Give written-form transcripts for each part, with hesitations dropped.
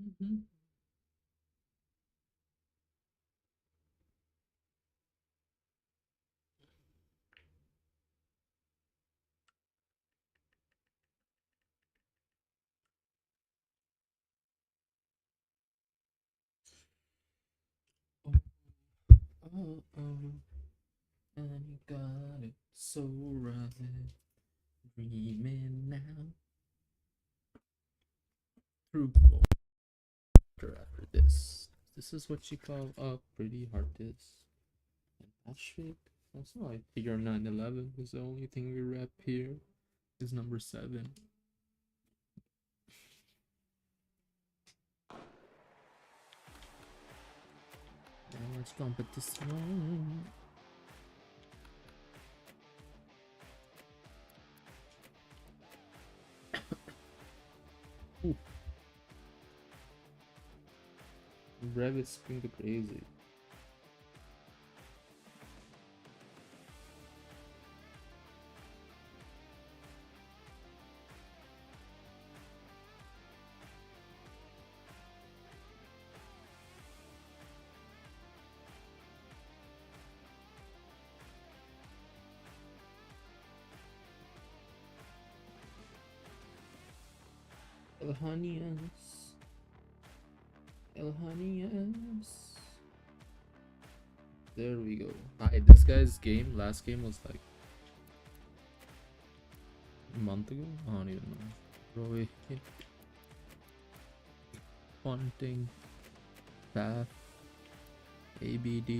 Mhm. Oh, oh, oh, and you got it so right. Dreaming now through after this. This is what you call a pretty artist. And that shit. Also, I figure 911 is the only thing we rep here. Is number 7. Now let's competition. Ooh, Rev is going crazy. Elhanians. Elhanians. There we go. Hi, this guy's game, last game was like a month ago? I don't even know. Roy, Ponting, Path, ABD,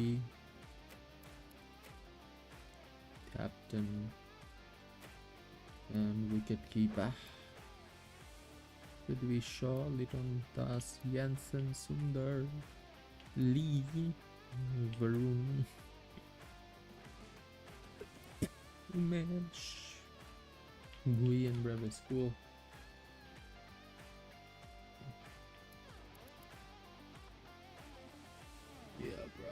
Captain, and Wicketkeeper. Prithvi Shaw, Liton Das, Jensen, Sundar, Lee, Varun, Umesh, Gui, and Brevis. Cool. Yeah, bro.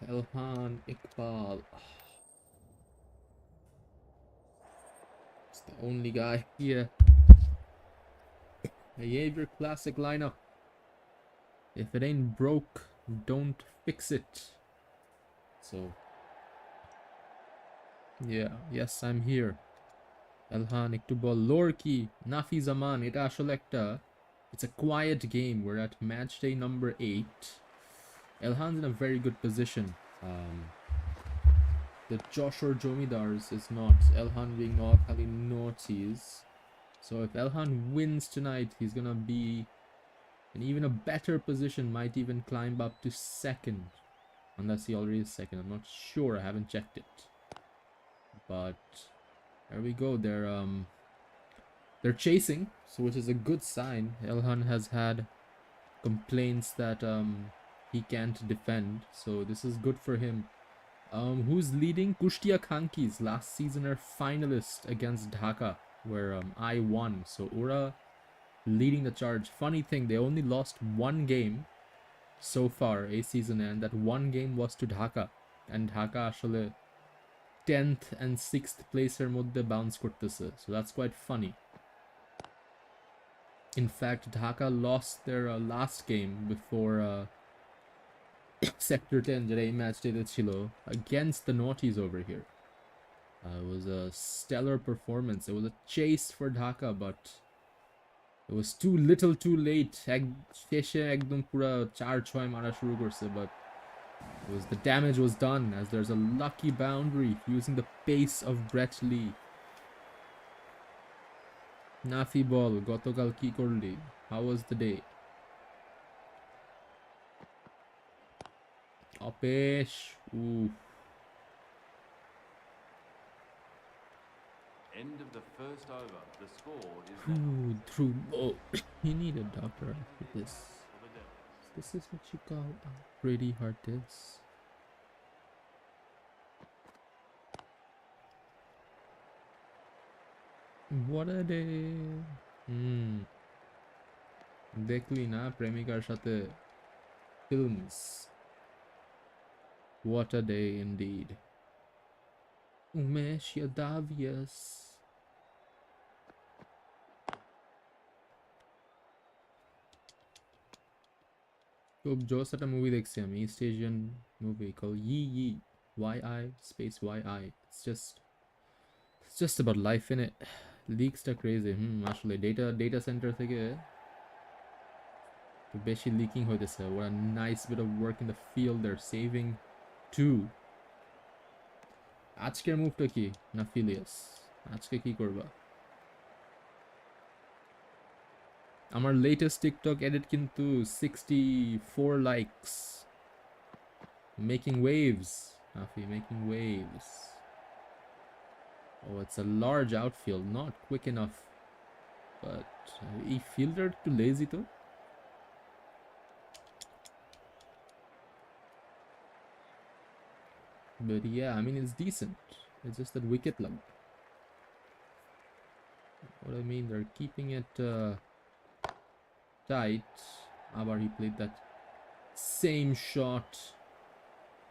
Elhan Iqbal. It's the only guy here. I gave your classic lineup. If it ain't broke, don't fix it. So, yeah, yes, I'm here. Elhan Iqbal, Lorki, Nafi Zaman, Ita Sholekta. It's a quiet game. We're at match day number 8. Elhan's in a very good position. The Joshua Jomidars is not. Elhan being all Kali Naughties. So if Elhan wins tonight, he's gonna be in even a better position. Might even climb up to 2nd. Unless he already is 2nd. I'm not sure. I haven't checked it. But there we go. They're chasing, so which is a good sign. Elhan has had complaints that he can't defend, so this is good for him. Who's leading? Kushtia Khankis, last seasoner finalist against Dhaka, where I won. So Ura leading the charge. Funny thing, they only lost one game so far a season, and that one game was to Dhaka, and Dhaka আসলে 10th and 6th placer মধ্যে bounce করতেছে. So that's quite funny. In fact, Dhaka lost their last game before Sector 10 যেটা এই ম্যাচটাতে ছিল against the Naughties over here. It was a stellar performance. It was a chase for Dhaka, but it was too little too late. শেষে একদম পুরা 4-6 মারা শুরু করছে, but the damage was done as there's a lucky boundary using the pace of Brett Lee. Nafi ball, গতকাল কি করলি? How was the day? Apesh. Ooh. End of the first over. The score is Through. Oh, you need a doctor after this. This is what you call a pretty hard diss. What a day. দেখলি না প্রেমিকার সাথে films. What a day indeed. Umesh Yadavias. খুব জোস একটা movie দেখছি আমি, East Asian movie called Yi YI space YI. It's just about life in it. Leaks টা crazy. আসলে data center থেকে বেশি leaking হইতেছে. What a nice bit of work in the field they're saving too. আজকের মুভটা কি না ফিলিয়াস? আজকে কি করবা? আমার latest TikTok edit কিন্তু 64 likes. Making waves. Afi, making waves. Oh, it's a large outfield, not quick enough. But he fielder too lazy though. But yeah, I mean it's decent. It's just that wicket luck. What I mean, they're keeping it tight. Abar he played that same shot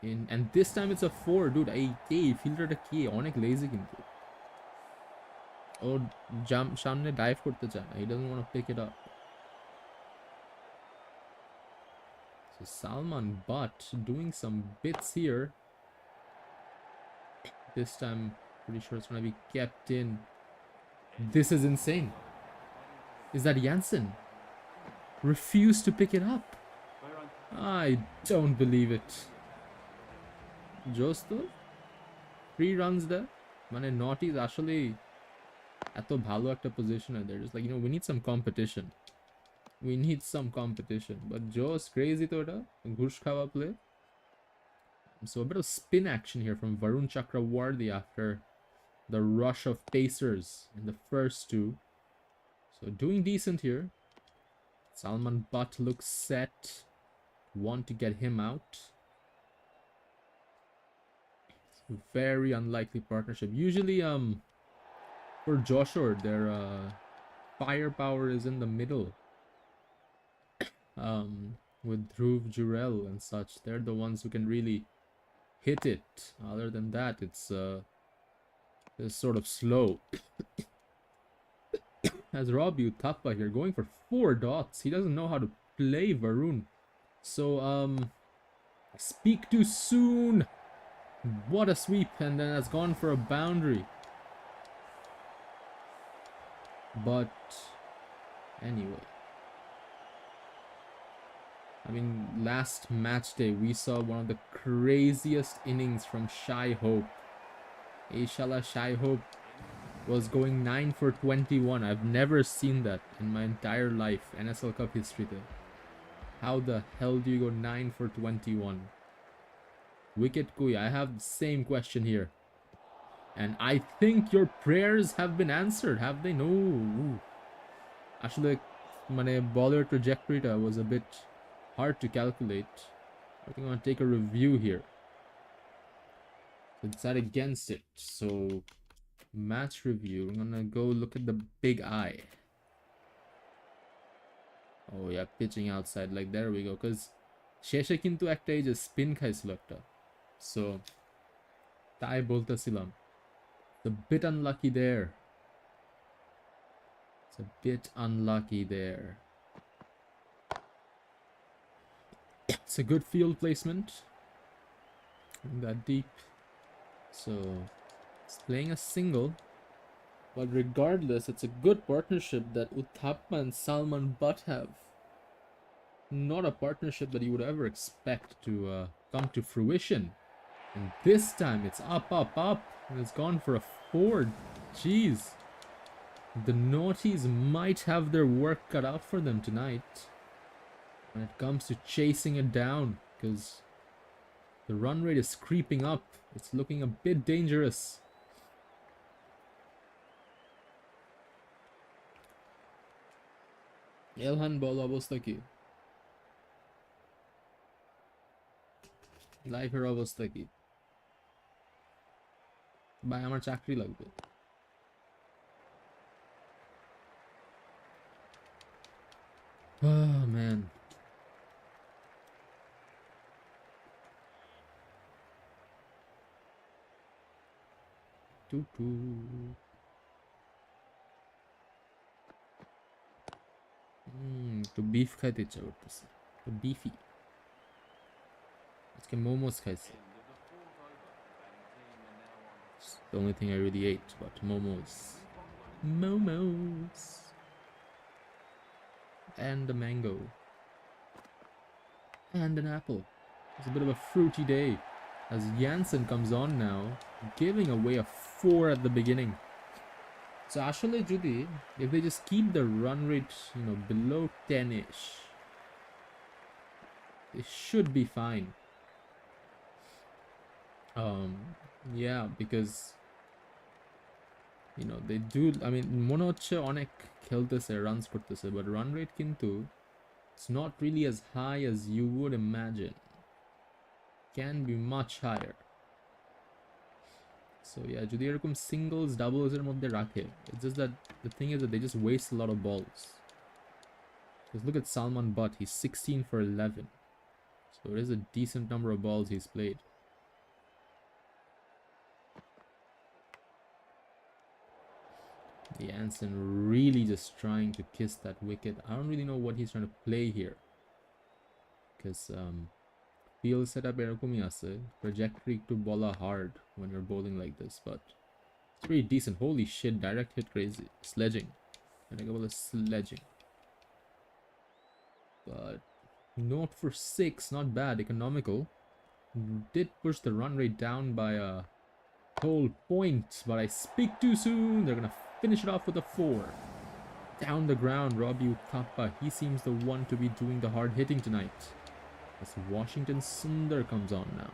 in, and this time it's a 4, dude. Hey, fielder a key onek lazy kintu. Oh, jump samne dive korte chana. He doesn't want to pick it up. So Salman Butt doing some bits here. This time pretty sure it's gonna be kept in. This is insane. Is that Jansen? Refused to pick it up. I don't believe it. Just though 3 runs there. Mane Naughty is actually এত ভালো একটা position, and they're just like, we need some competition. We need some competition. But Joe's crazy to এটা ঘুষ খাওয়া play. So a bit of spin action here from Varun Chakrawarti after the rush of pacers in the first 2. So doing decent here. Salman Butt looks set. Want to get him out. Very unlikely partnership. Usually for Joshua their firepower is in the middle. With Dhruv Jurel and such, they're the ones who can really hit it. Other than that, it's sort of slow. As Robbie Uthappa here going for 4 dots. He doesn't know how to play Varun. So speak too soon. What a sweep, and then has gone for a boundary. But anyway, I mean, last match day we saw one of the craziest innings from Shai Hope. Inshallah, Shai Hope was going 9 for 21. I've never seen that in my entire life, NSL Cup history though. How the hell do you go 9 for 21? Wicket Kui, I have the same question here. And I think your prayers have been answered, have they? No. Actually, my bowler trajectory was a bit hard to calculate. I think I'm gonna take a review here. It's that against it. So match review. I'm gonna go look at the big eye. Oh yeah, pitching outside. Like there we go. Because শেষে কিন্তু একটা এই যে spin খাইছিল একটা. So তাই বলতেছিলাম. It's a bit unlucky there. It's a bit unlucky there. It's a good field placement. That deep. So it's playing a single. But regardless, it's a good partnership that Uthappa and Salman Butt have. Not a partnership that you would ever expect to come to fruition. And this time it's up. And it's gone for a 4. Jeez. The Naughties might have their work cut out for them tonight when it comes to chasing it down, because the run rate is creeping up. It's looking a bit dangerous. এলহান বল অবস্থা কি? লাইফের অবস্থা কি? ভাই আমার চাকরি লাগবে। Oh man. Two একটু বিফ খাইতে ইচ্ছা করতেছে, একটু বিফি। আজকে মোমোস খাইছি। End of the fourth over, the batting team are now on. It's the only thing I really ate, but momos. Momos. And a mango. And an apple. It's a bit of a fruity day as Jansen comes on now, giving away a 4 at the beginning. So আসলে যদি, if they just keep the run rate, below 10ish, they should be fine. Yeah, because they do, I mean মনে হচ্ছে অনেক খেলতেছে, runs করতেছে, but run rate কিন্তু it's not really as high as you would imagine. Can be much higher. So yeah, যদি এরকম singles doubles এর মধ্যে রাখে, it's just that the thing is that they just waste a lot of balls. Because look at Salman Butt, he's 16 for 11. So it is a decent number of balls he's played. Jansen really just trying to kiss that wicket. I don't really know what he's trying to play here. Because field setup এরকমই আছে, trajectory to bola hard when you're bowling like this, but it's pretty decent. Holy shit, direct hit crazy. Sledging. And I go with sledging. But note for 6, not bad, economical. Did push the run rate down by a whole point, but I speak too soon. They're gonna finish it off with a 4. Down the ground, Robbie Uthappa. He seems the one to be doing the hard hitting tonight. As Washington Sundar comes on now.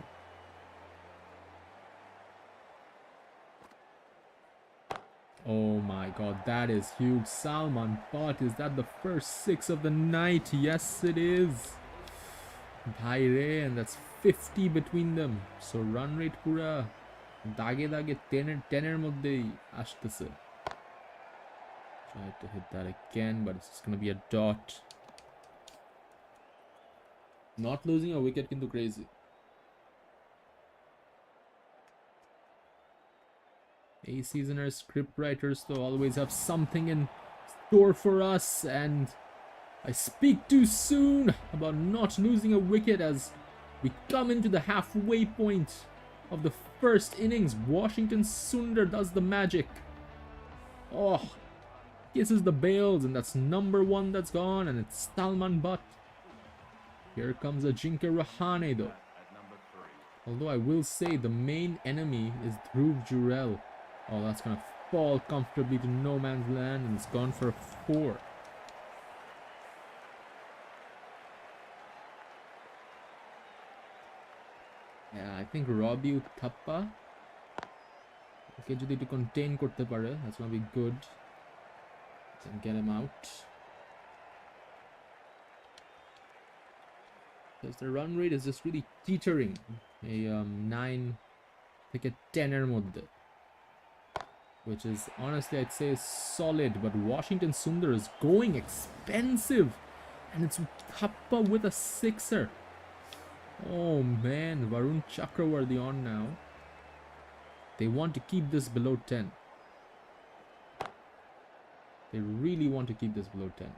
Oh my god, that is huge. Salman Butt, is that the first 6 of the night? Yes, it is. Bhaire, and that's 50 between them. So run rate pura dage 10 এর মধ্যেই আসতেছে. Tried to hit that again, but it's just gonna be a dot. Not losing a wicket kintu crazy. A seasoners, script writers though always have something in store for us, and I speak too soon about not losing a wicket as we come into the halfway point of the first innings. Washington Sundar does the magic. Oh, kisses the bails, and that's number 1 that's gone, and it's Salman Butt. Here comes Ajinkya Rahane though. At number 3. Although I will say the main enemy is Dhruv Jurel. Oh, that's gonna fall comfortably to no man's land, and it's gone for a 4. Yeah, I think Robbie Uthappa okay যদি একটু contain করতে পারে, that's gonna be good. Can get him out. Because the run rate is just really teetering. A 9 থেকে 10 এর মধ্যে, which is honestly I'd say solid, but Washington Sundar is going expensive, and it's Thappa with a 6er. Oh man, Varun Chakravarti on now. They want to keep this below 10. They really want to keep this below 10.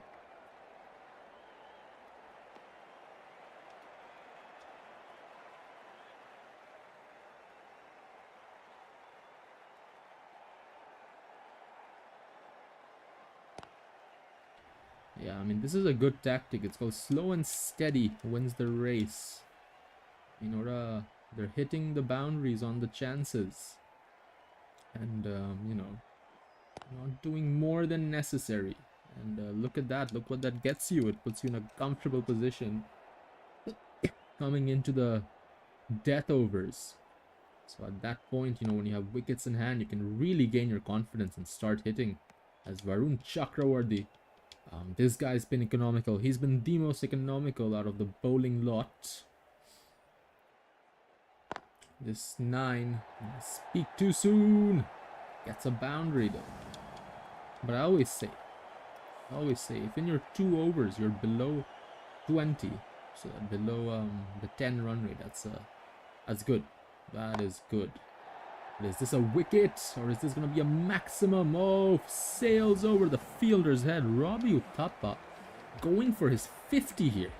Yeah, I mean, this is a good tactic. It's called slow and steady wins the race. They're hitting the boundaries on the chances. And, not doing more than necessary. And look at that. Look what that gets you. It puts you in a comfortable position coming into the death overs. So at that point, when you have wickets in hand, you can really gain your confidence and start hitting. As Varun Chakravarti This guy's been economical. He's been the most economical out of the bowling lot. This 9. Speak too soon. Gets a boundary though. But I always say, if in your 2 overs you're below 20, so below the 10 run rate, that's good. That is good. But is this a wicket or is this gonna be a maximum? Oh, sails over the fielder's head. Robbie Uthappa going for his 50 here.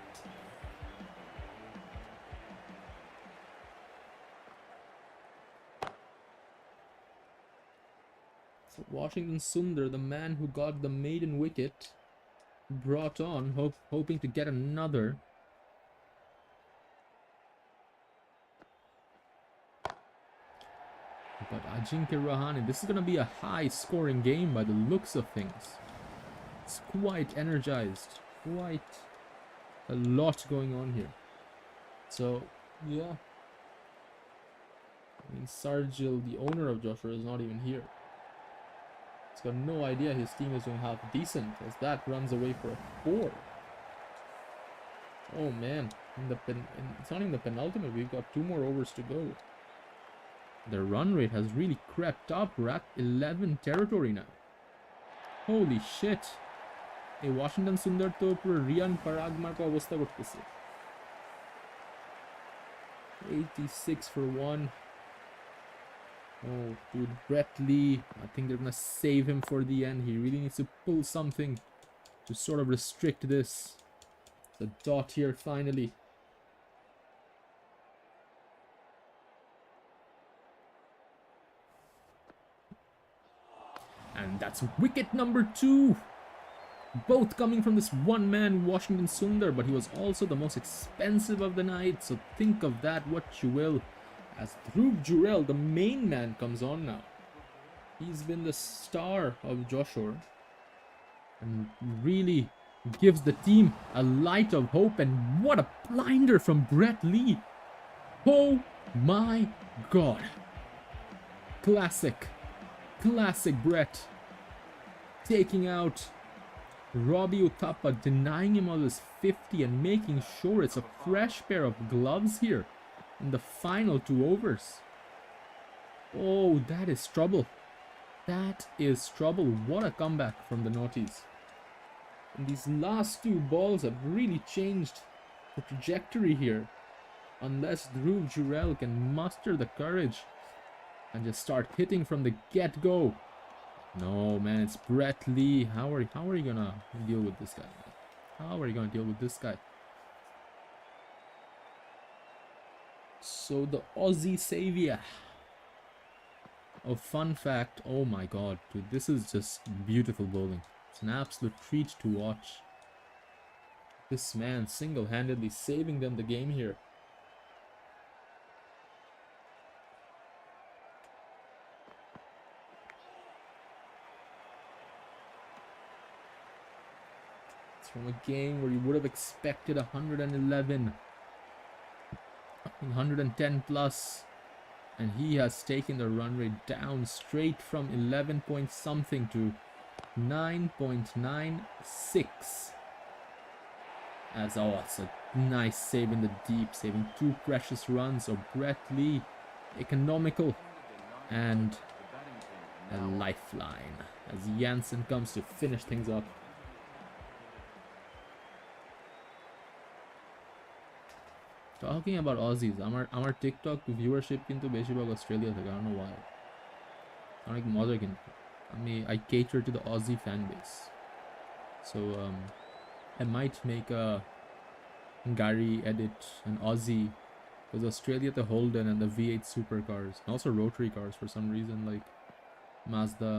So Washington Sundar, the man who got the maiden wicket, brought on, hoping to get another. But Ajinkya Rahane, this is going to be a high-scoring game by the looks of things. It's quite energized. Quite a lot going on here. So, yeah. I mean, Sarjil, the owner of Joshua, is not even here. He's got no idea his team is doing half decent, as that runs away for a 4. Oh man, it's not in the penultimate. We've got 2 more overs to go. The run rate has really crept up. We're at 11 territory now. Holy shit. Hey, Washington Sundar to puro Rian Paragmar ko obostha korteche. 86 for 1. Oh, dude, Brett Lee. I think they're gonna save him for the end. He really needs to pull something to sort of restrict this. The dot here finally. And that's wicket number 2. Both coming from this one man, Washington Sundar, but he was also the most expensive of the night. So think of that what you will. As Dhruv Jurel, the main man, comes on now. He's been the star of Joshua and really gives the team a light of hope. And what a blinder from Brett Lee. Oh my god. Classic Brett. Taking out Robbie Uthappa, denying him of his 50 and making sure it's a fresh pair of gloves here in the final 2 overs. Oh, that is trouble. That is trouble. What a comeback from the Naughties. And these last 2 balls have really changed the trajectory here. Unless Dhruv Jurel can muster the courage and just start hitting from the get-go. No, man, it's Brett Lee. How are you gonna deal with this guy? How are you gonna deal with this guy? So the Aussie savior. Oh, fun fact. Oh my god, dude, this is just beautiful bowling. It's an absolute treat to watch. This man single-handedly saving them the game here. From a game where you would have expected 111, 110 plus, and he has taken the run rate down straight from 11 point something to 9.96. As oh, it's a nice save in the deep, saving 2 precious runs of Brett Lee, economical, and a lifeline as Jansen comes to finish things up. Talking about Aussies, আমার TikTok viewership কিন্তু বেশিরভাগ Australia থেকে, I don't know why. অনেক মজা কিন্তু I cater to the Aussie fan base, so I might make a Gary edit an Aussie, because Australia the Holden and the V8 supercars and also rotary cars for some reason, like Mazda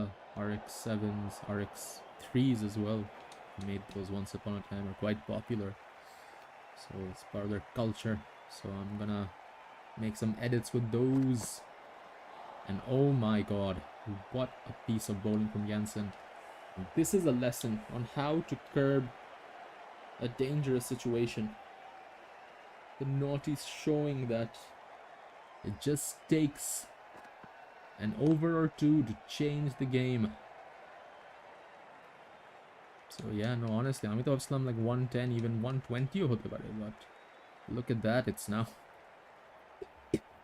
RX-7s, RX-3s as well, made those once upon a time, are quite popular. So it's part of their culture. So I'm gonna make some edits with those. And oh my god, what a piece of bowling from Jansen. This is a lesson on how to curb a dangerous situation. The Naughties showing that it just takes an over or 2 to change the game. So yeah, no, honestly, আমি তো ভাবছিলাম like 110, even 120 ও হতে পারে, but look at that, it's now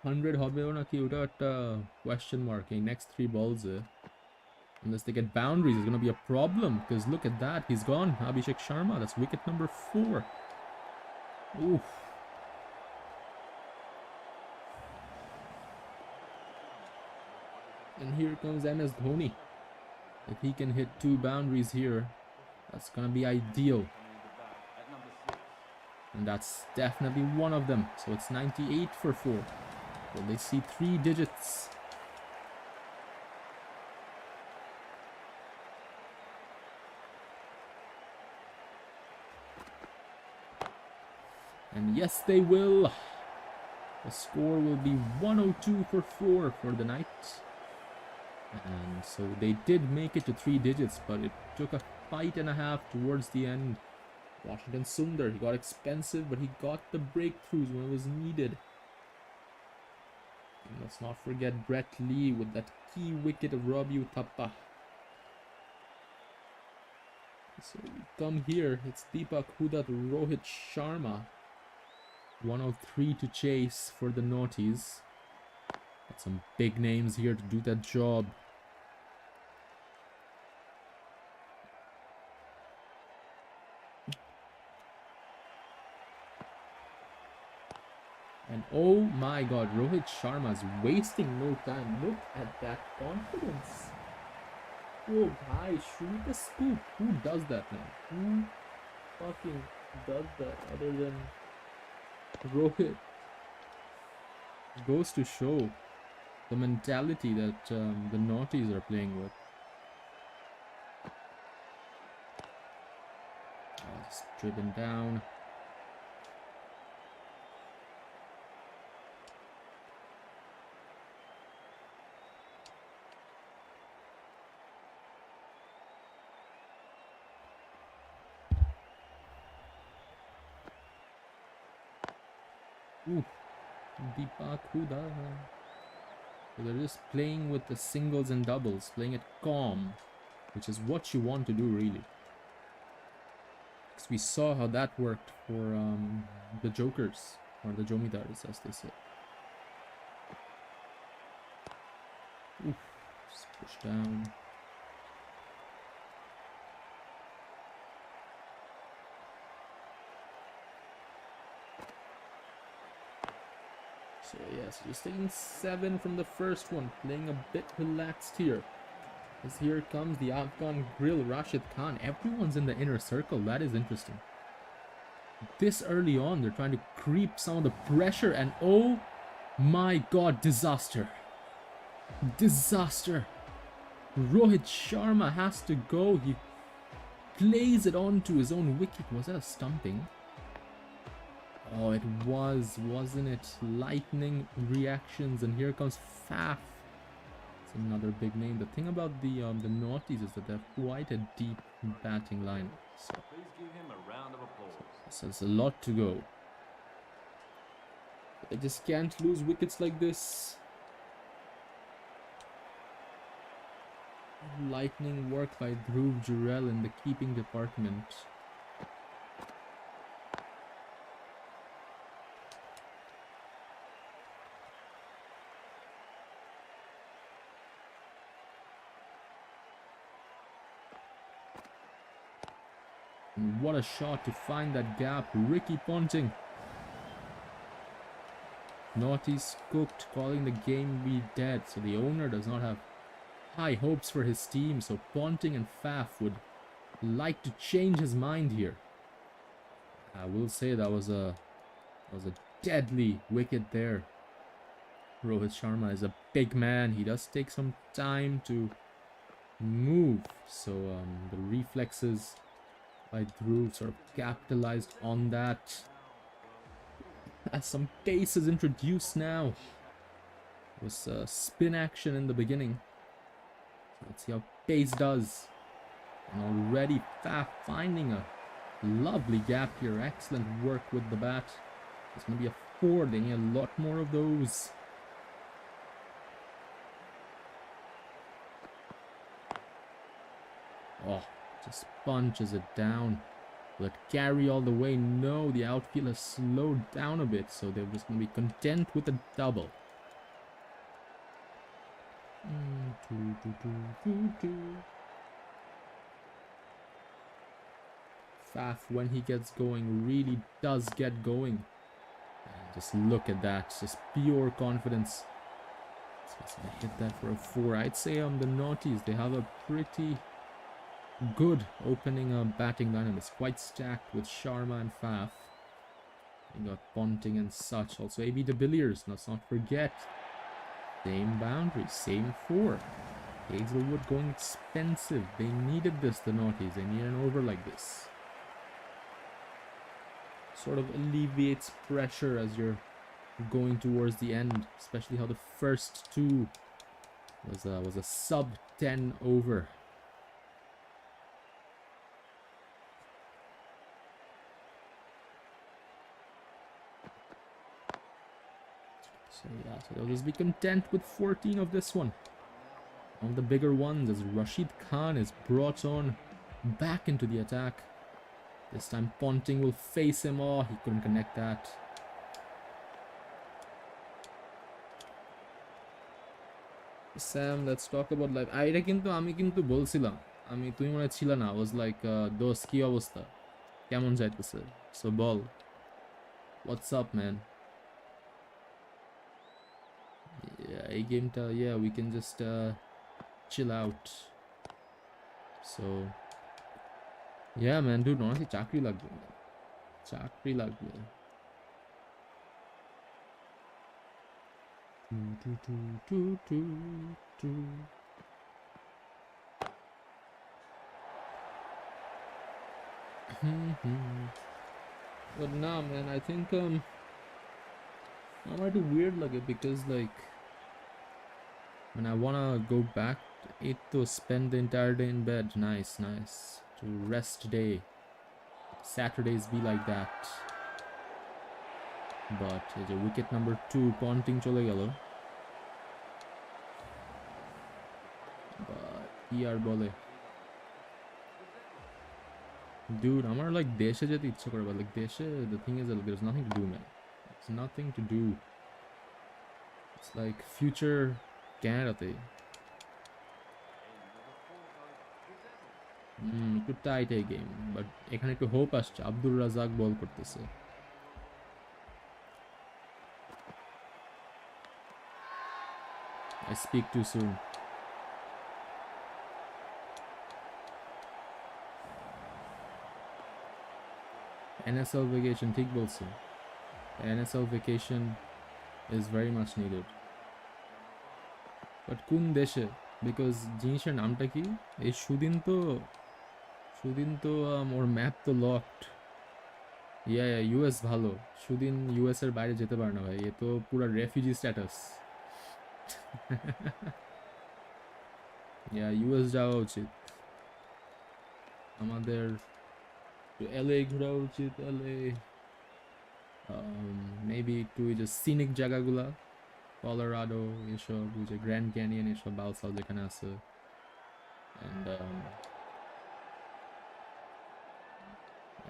100 হবেও নাকি ওটা একটা question mark এই next 3 balls unless they get boundaries is going to be a problem, because look at that, he's gone. Abhishek Sharma, that's wicket number 4. Oof. And here comes MS Dhoni. If he can hit 2 boundaries here, that's gonna be ideal. And that's definitely one of them. So it's 98 for 4. Will they see 3 digits? And yes, they will. The score will be 102 for 4 for the night. And so they did make it to 3 digits, but it took a fight and a half towards the end. Washington Sundar, he got expensive, but he got the breakthroughs when it was needed. And let's not forget Brett Lee with that key wicket of Rabiu Thappa. So we come here, it's Deepak Hudat, Rohit Sharma. 103 to chase for the Naughties. Got some big names here to do that job. And oh my god, Rohit Sharma is wasting no time. Look at that confidence. Oh bhai, shoot the scoop. Who does that now? Who fucking does that other than Rohit? Goes to show the mentality that the Naughties are playing with. Just driven down. Ooh, Deepak Huda. So they're just playing with the singles and doubles, playing it calm, which is what you want to do, really. Because we saw how that worked for the Jokers, or the Jomidars, as they say. Oof, just push down. So yes, just taking 7 from the first one, playing a bit relaxed here. As here comes the Afghan grill, Rashid Khan. Everyone's in the inner circle, that is interesting. This early on, they're trying to creep some of the pressure, and oh my god, disaster. Disaster. Rohit Sharma has to go. He plays it onto his own wicket. Was that a stumping? Oh, it was, wasn't it? Lightning reactions, and here comes Faf. It's another big name. The thing about the Naughties is that they have quite a deep batting line. So, Please give him a round of applause. so it's a lot to go. They just can't lose wickets like this. Lightning work by Dhruv Jurel in the keeping department. And what a shot to find that gap. Ricky Ponting. Naughty's cooked, calling the game be dead. So the owner does not have high hopes for his team. So Ponting and Faf would like to change his mind here. I will say that was a deadly wicket there. Rohit Sharma is a big man. He does take some time to move. So the reflexes by Dhruv sort of capitalized on that. As some pace is introduced now. It was spin action in the beginning. Let's see how pace does. And already Faf finding a lovely gap here. Excellent work with the bat. It's going to be a 4. They need a lot more of those. Oh, Just punches it down. Will it carry all the way? No, the outfield has slowed down a bit, so they're just going to be content with a double. Faf, when he gets going, really does get going. And just look at that, just pure confidence. So he's gonna hit that for a 4. I'd say the Naughties, they have a pretty good opening batting lineup. It's quite stacked with Sharma and Faf. You got Ponting and such. Also AB de Villiers, let's not forget. Same boundary, same 4. Hazelwood going expensive. They needed this, the Naughties. They need an over like this. Sort of alleviates pressure as you're going towards the end, especially how the first 2 was a sub 10 over. So yeah, so they'll just be content with 14 of this one. On the bigger ones, as Rashid Khan is brought on back into the attack. This time Ponting will face him. Oh, he couldn't connect that. Sam, let's talk about life. এটা কিন্তু আমি কিন্তু বলছিলাম, তুমি মনে ছিল না, was like দোস্ত কি অবস্থা, কেমন যাইতেছে, so বল, what's up man? Yeah, এই গেমটা, yeah, we can just chill out. So yeah man, dude, honestly চাকরি লাগবে, চাকরি লাগবে. But nah man, I think I'm a little weird like it, because like when I wanna go back to spend the entire day in bed. Nice to rest day. Saturdays be like that. But the wicket number 2 Ponting chole gelo, but কি আর বলে, dude, আমার like দেশে যেতে ইচ্ছা করে, but like দেশে, the thing is that there's nothing to do man. It's nothing to do. It's like future Canada-তে একটু tight এই গেম, বাট এখানে একটু হোপ আসছে. আব্দুর রাজাক বল করতেছে. I speak too soon. NSL vacation, ঠিক বলছো. NSL vacation is very much needed. But কোন দেশে? Because জিনিসের নামটা কি? এই সুদিন তো ওর ম্যাপ তো লকড. Yeah, US ভালো. সুদিন US এর বাইরে যেতে পারে না ভাই. এ তো পুরো রেফিউজি স্ট্যাটাস. Yeah, US যাওয়া উচিত আমাদের. LA ঘোরা উচিত. LA মেবি একটু যে সিনিক জায়গাগুলা, কলোরাডো এসব, যে গ্র্যান্ড ক্যানিয়ন এসব, বালসাল যেখানে আছে. অ্যান্ড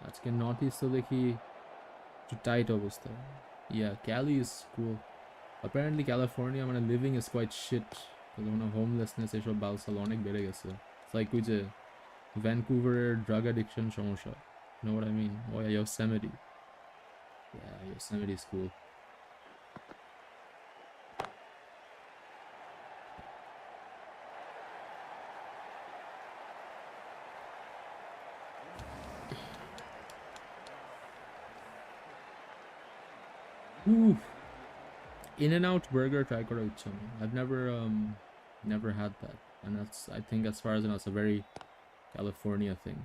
আজকে নর্থ ইস্ট তো দেখি একটু টাইট অবস্থা. Yeah, Cali is cool. Apparently California, মানে living is quite shit. Homelessness এসব বালসাল অনেক বেড়ে গেছে. It's like ওই যে ভ্যানকুভারের ড্রাগ অ্যাডিকশন সমস্যা. You know what I mean? Oh yeah, Yosemite. Yeah, Yosemite is cool. Ooh. In-N-Out burger try করা ইচ্ছা আমার. I've never had that, and that's, I think, as far as I know, it's a very California thing.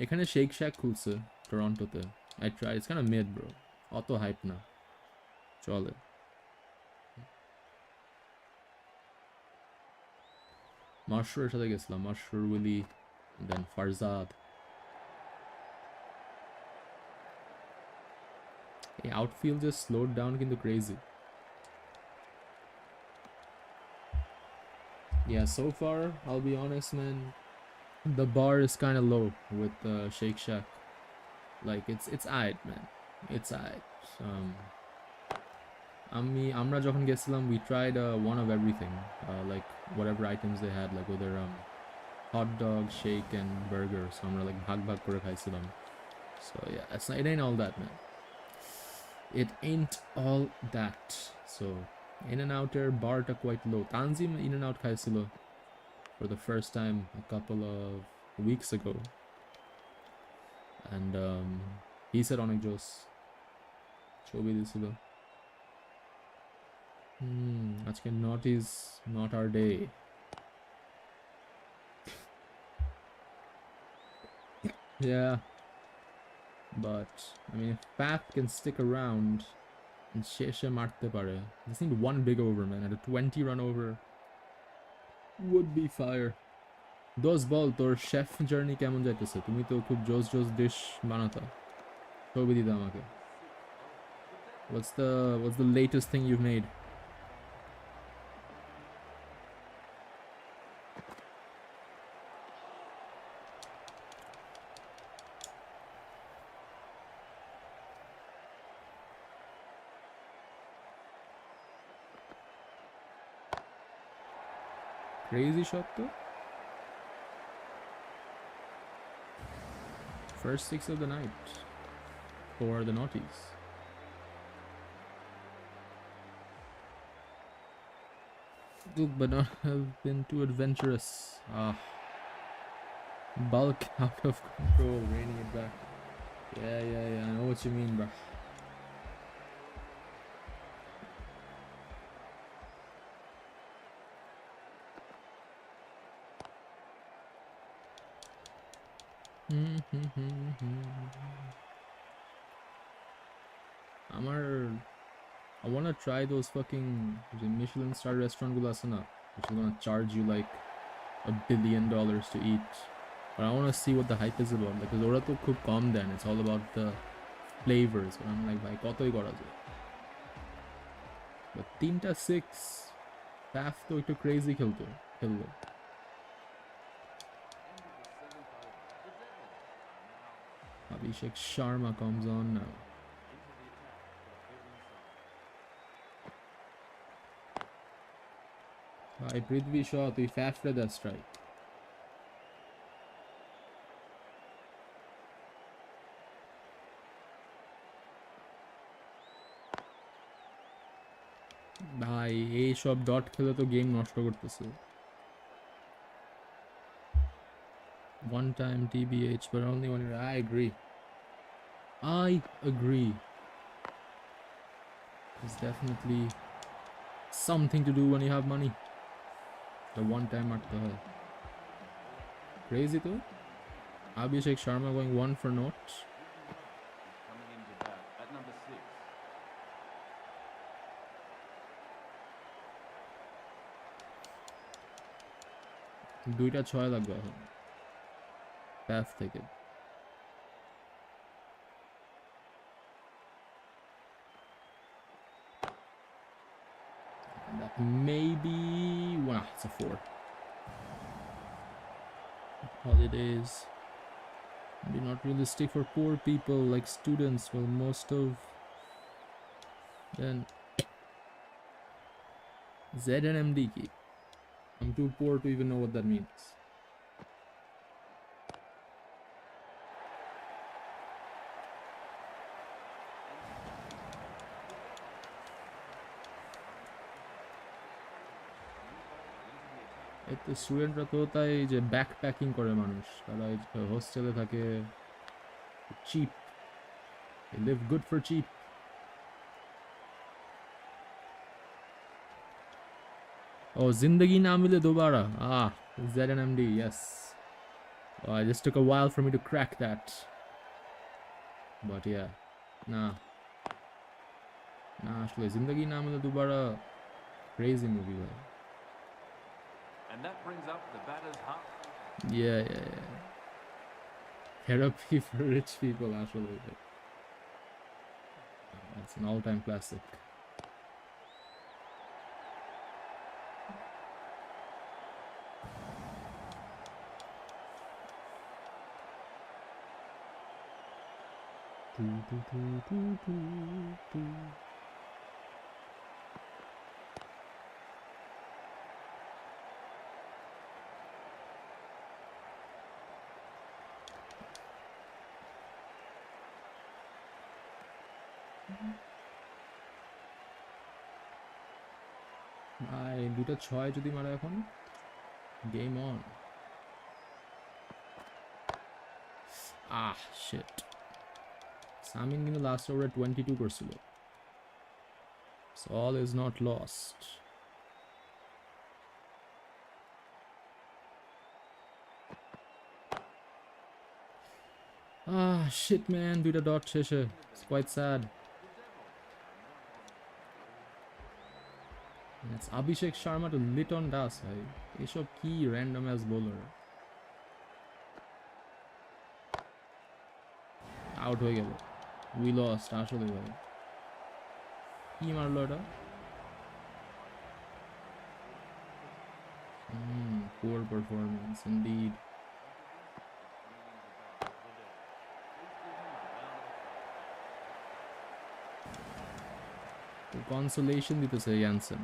এখানে shake শ্যাক খুলছে টরন্টোতে. I tried. It's kind of mid, bro. অত hype না, চলে. মাশরুরের সাথে গেছিলাম, মাশরুর, উইলি, দেন ফারজাদ. এই আউটফিল্ড just slowed down কিন্তু crazy. Yeah, so far, I'll be honest, man, The bar is kind of low with Shake Shack. Like it's aight, man. It's aight. আমরা যখন গেছিলাম, we tried one of everything, like whatever items they had, like whether hot dog, shake, and burger. So আমরা like ভাগ করে খাইছিলাম. So yeah, it ain't all that, man. It ain't all that. So In-N-Outer barটা quite low. Tanzim In-N-Out খাইছিল for the first time a couple of weeks ago, and he said অনেক জোস ছবি দিছিল. আজকে not is not our day. Yeah, but I mean, if Pap can stick around and শেষে মারতে পারে, just need one big over, man, and a 20 run over would be fire. Those ball, তোর chef journey কেমন যাইতেছে? তুমি তো খুব জোস ডিশ বানাতা, ছবি দিতে আমাকে. What's the latest thing you've made? Crazy shot though. First 6 of the night for the Naughties. But not have been too adventurous. Bulk out of control, reining it back. Yeah, I know what you mean, bro. I wanna try those fucking Michelin star restaurant gulo ache na, which is gonna charge you like $1 billion to eat. But I wanna see what the hype is about, because ora to khub kom den, it's all about the flavors. But I'm like, bhai kotoi kora jay. But 3টা 6 Paf to ekটু crazy খেললো. Abhishek Sharma comes on now. Bhai Prithvi Shaw, তুই ফাফরে that strike. ভাই এই সব dot খেলে তো game নষ্ট করতেছে. One time TBH, but only when you're... I agree. It's definitely something to do when you have money. The one time at the crazy though. Abhishek Sharma going 1 for naught. Coming into bat at number 6. 2টা 6 লাগবে এখন প্যাফ থেকে. That maybe... wow, it's a 4. Holidays be not realistic for poor people like students. Well, most of then Z and MD key. I'm too poor to even know what that means. এতে স্টুডেন্টরা তো তাই যে backpacking করে, মানুষ তারা হোস্টেলে থাকে, cheap, live good for cheap. Oh, Zindagi Na Mile Dobara. ZNMD, yes. Oh, it just took a while for me to crack that. But yeah, nah, actually, Zindagi Na Mile Dobara, crazy movie, man. And that brings up the batter's half. Yeah. Therapy for rich people, actually. It's an all-time classic. ভাই দুটো ছয় যদি মারে এখন game on. Sheet, Samin কিন্তু last ওভারে 22 করছিল। So all is not lost. Shit man, দুইটা ডট শেষে। It's quite sad. It's Abhishek Sharma to Liton Das ভাই, এসব কি random as bowler। আউট হয়ে গেল, উই লস্ট আসলে ভাই। কি মারলো এটা? Poor performance indeed. কনসোলেশন দিতেছে ইয়ানসেন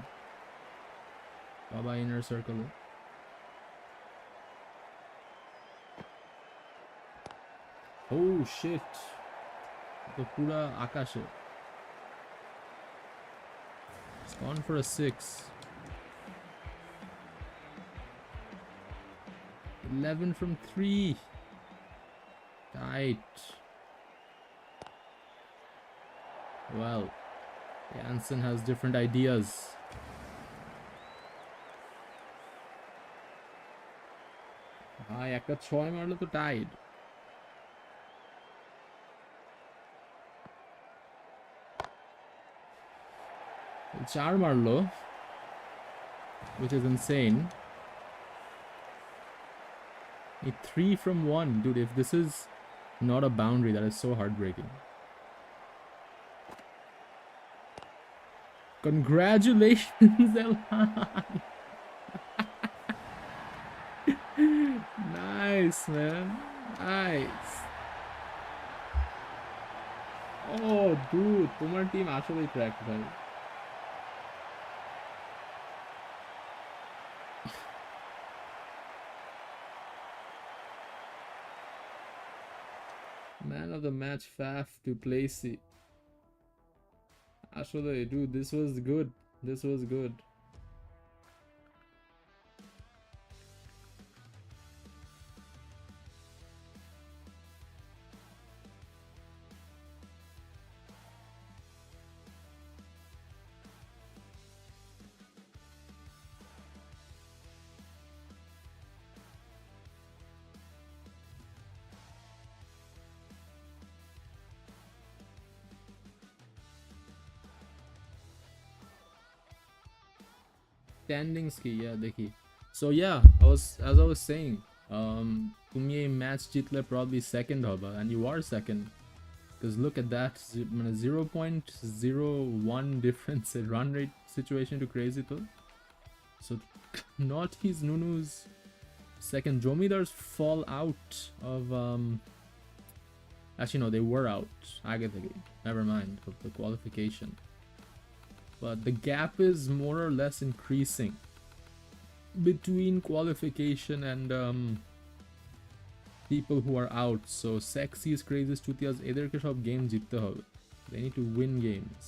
বাবা ইনার সার্কেলে। ও শিট, তো পুরা আকাশে। It's gone for a 6. 11 from 3. Tight. Well, Jansen has different ideas. ভাই একটা 6 মারলো তো টাইড। চার মারলো, which is insane. 3 from 1, dude. If this is not a boundary, that is so heartbreaking. Congratulations, Elhan. Nice, man. Nice. Oh, dude, তোমার team আসলেই crack ভাই। Man of the match, Faf to Placey. Ashole, dude, this was good. This was good. Standings ki, yeah, dekhi. So yeah, as I was saying, তুমি এই match জিতলে probably second হবে, and you are second, because look at that, 0.01 difference in run rate situation to crazy to. So not his Nunu's second. Jomidar's fall out of actually no, they were out আগে থেকে, never mind, of the qualification. But the gap is more or less increasing between qualification and people who are out. So Sexy's, Crazy's, Chutia's, এদেরকে সব game জিততে হবে. They need to win games.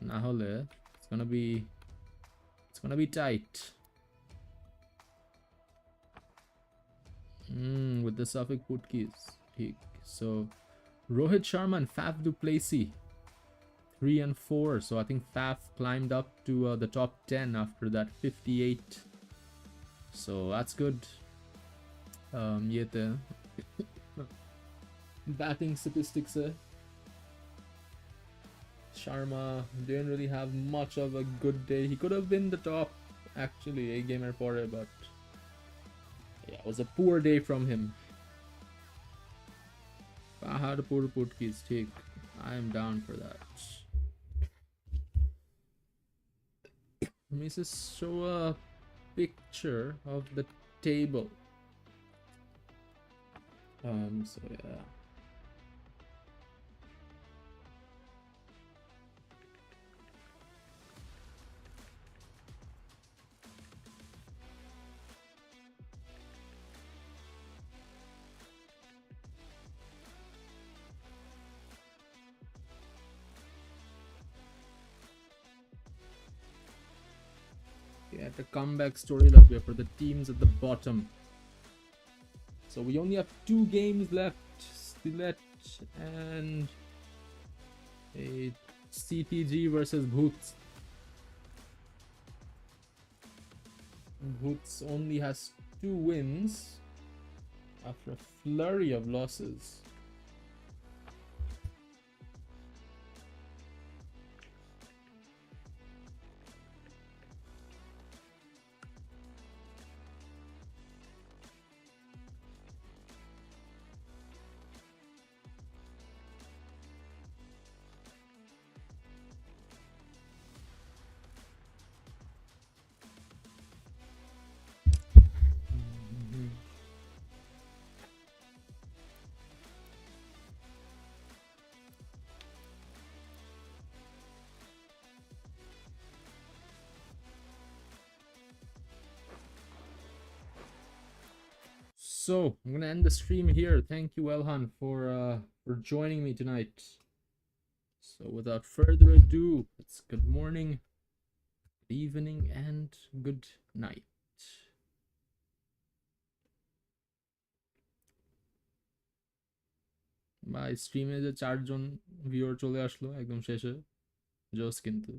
না হলে it's gonna be tight. With the Suffolk Putkis. So Rohit Sharma and Faf du Plessis, 3 and 4. So I think Faf climbed up to the top 10 after that 58. So that's good. Yete batting statistics. Sharma didn't really have much of a good day. He could have been the top actually a gamer for it, but yeah, it was a poor day from him. Pahad Pur Putkis, take. I am down for that. Let me just show a picture of the table. So yeah. Get a comeback story লাগবে for the teams at the bottom. So we only have 2 games left. Stilet and a CTG versus Boots. Boots only has 2 wins after a flurry of losses. So I'm gonna end the stream here. Thank you, Elhan, for joining me tonight. So without further ado, it's good morning, good evening, and good night. ভাই স্ট্রিমে যে 4 জন viewer চলে আসলো একদম শেষে, জোস কিন্তু।